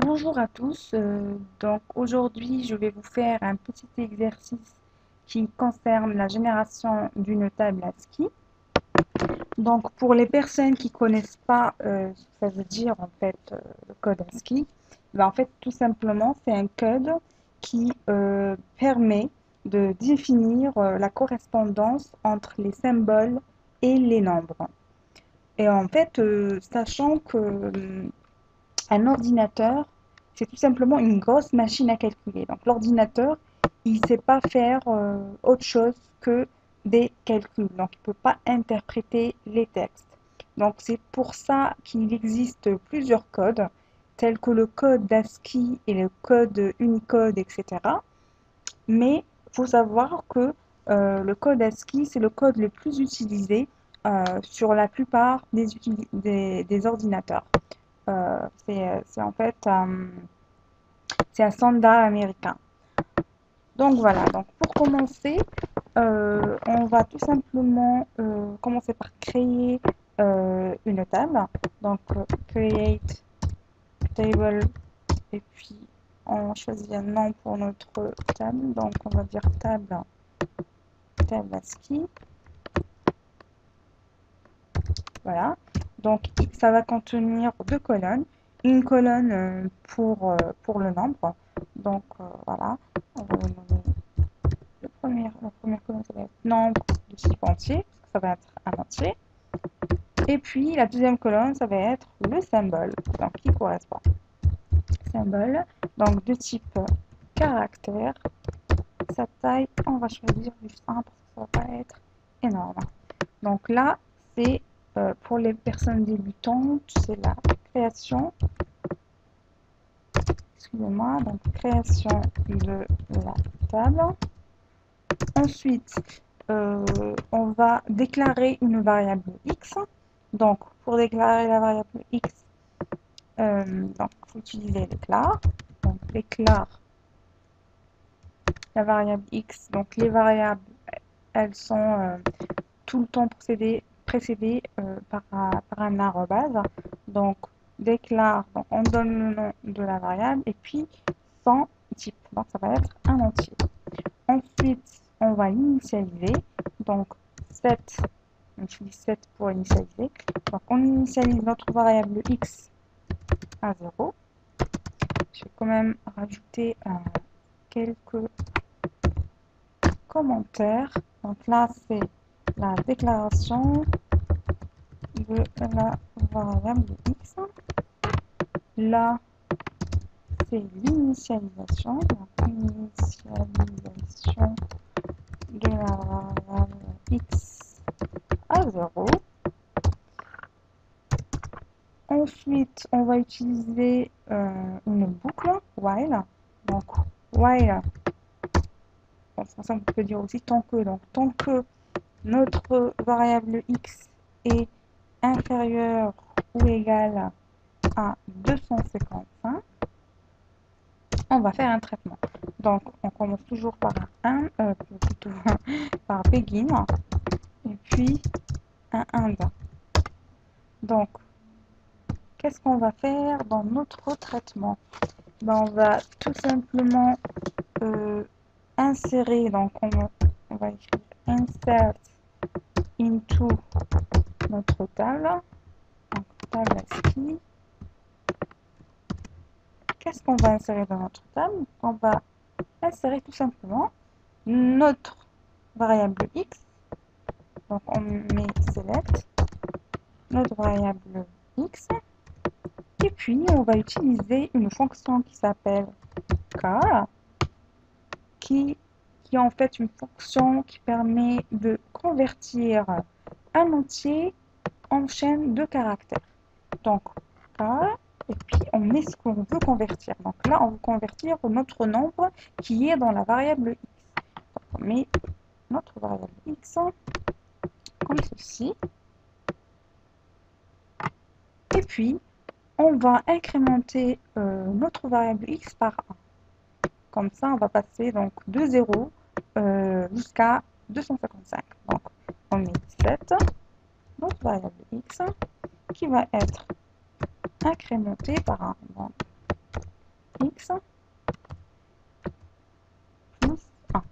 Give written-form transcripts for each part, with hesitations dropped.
Bonjour à tous. Donc aujourd'hui, je vais vous faire un petit exercice qui concerne la génération d'une table ASCII. Donc pour les personnes qui connaissent pas ce que ça veut dire en fait le code ASCII, ben, en fait tout simplement c'est un code qui permet de définir la correspondance entre les symboles et les nombres. Et en fait, sachant que un ordinateur, c'est tout simplement une grosse machine à calculer. Donc l'ordinateur, il ne sait pas faire autre chose que des calculs. Donc il ne peut pas interpréter les textes. Donc c'est pour ça qu'il existe plusieurs codes, tels que le code d'ASCII et le code Unicode, etc. Mais il faut savoir que le code ASCII, c'est le code le plus utilisé sur la plupart des ordinateurs. C'est en fait c'est un standard américain. Donc voilà, donc pour commencer, on va tout simplement commencer par créer une table. Donc create table et puis on choisit un nom pour notre table. Donc on va dire table ASCII. Voilà. Donc ça va contenir deux colonnes. Une colonne pour le nombre. Donc voilà. On va nommer la première colonne, ça va être nombre de chiffres entiers, parce que ça va être un entier. Et puis la deuxième colonne, ça va être le symbole, donc qui correspond. Symbole, donc de type caractère. Sa taille, on va choisir juste un parce que ça va pas être énorme. Donc là, c'est pour les personnes débutantes, c'est la création, excusez-moi, donc création de la table. Ensuite, on va déclarer une variable x. Donc, pour déclarer la variable x, donc, il faut utiliser déclare. Donc, déclare la variable x. Donc, les variables, elles sont tout le temps précédées par un arrobase. Donc, déclare, donc on donne le nom de la variable et puis son type. Donc, ça va être un entier. Ensuite, on va l'initialiser. Donc, set, on utilise set pour initialiser. Donc, on initialise notre variable x à 0. Je vais quand même rajouter quelques commentaires. Donc là, c'est la déclaration de la variable x. Là, c'est l'initialisation. L'initialisation de la variable x à 0. Ensuite, on va utiliser une boucle while. Donc, while, bon, ça on peut dire aussi tant que. Donc, tant que notre variable x est inférieure ou égale à 255, on va faire un traitement. Donc, on commence toujours par un 1, plutôt par begin, et puis un end. Donc, qu'est-ce qu'on va faire dans notre traitement? Ben, on va tout simplement insérer, donc on va écrire insert into notre table, donc table ASCII. Qu'est-ce qu'on va insérer dans notre table? On va insérer tout simplement notre variable x, donc on met select, notre variable x, et puis on va utiliser une fonction qui s'appelle char, qui est en fait une fonction qui permet de convertir un entier en chaîne de caractères. Donc, char, et puis on met ce qu'on veut convertir. Donc là, on veut convertir notre nombre qui est dans la variable x. Donc, on met notre variable x comme ceci. Et puis, on va incrémenter notre variable x par 1. Comme ça, on va passer donc de 0 jusqu'à 255. Donc, on met 7, notre variable x, qui va être incrémentée par 1. Donc, x plus 1.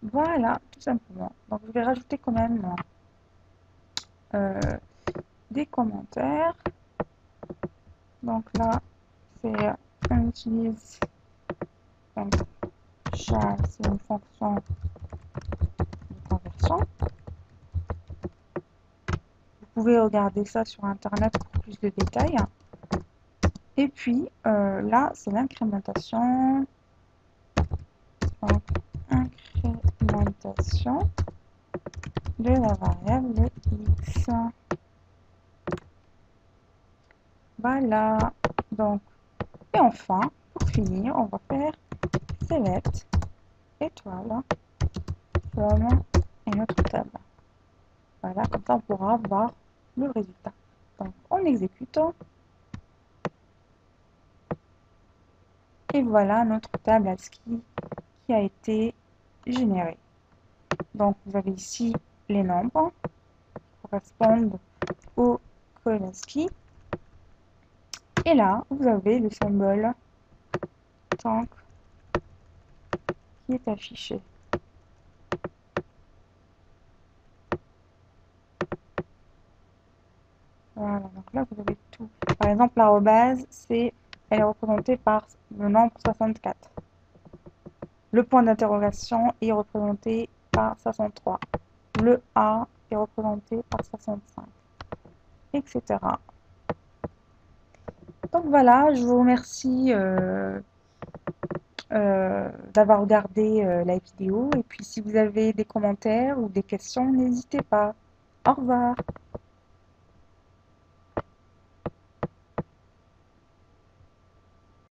Voilà, tout simplement. Donc, je vais rajouter quand même des commentaires. Donc là, c'est on utilise donc char, c'est une fonction de conversion. Vous pouvez regarder ça sur internet pour plus de détails. Et puis là, c'est l'incrémentation. Donc incrémentation de la variable x. Voilà. Donc, et enfin, pour finir, on va faire select étoile from et notre table. Voilà, comme ça on pourra voir le résultat. Donc on exécute. Et voilà notre table ASCII qui a été générée. Donc vous avez ici les nombres qui correspondent au code ASCII. Et là, vous avez le symbole tank qui est affiché. Voilà, donc là vous avez tout. Par exemple, l'arrobase, elle est représentée par le nombre 64. Le point d'interrogation est représenté par 63. Le A est représenté par 65, etc. Donc voilà, je vous remercie d'avoir regardé la vidéo. Et puis si vous avez des commentaires ou des questions, n'hésitez pas. Au revoir.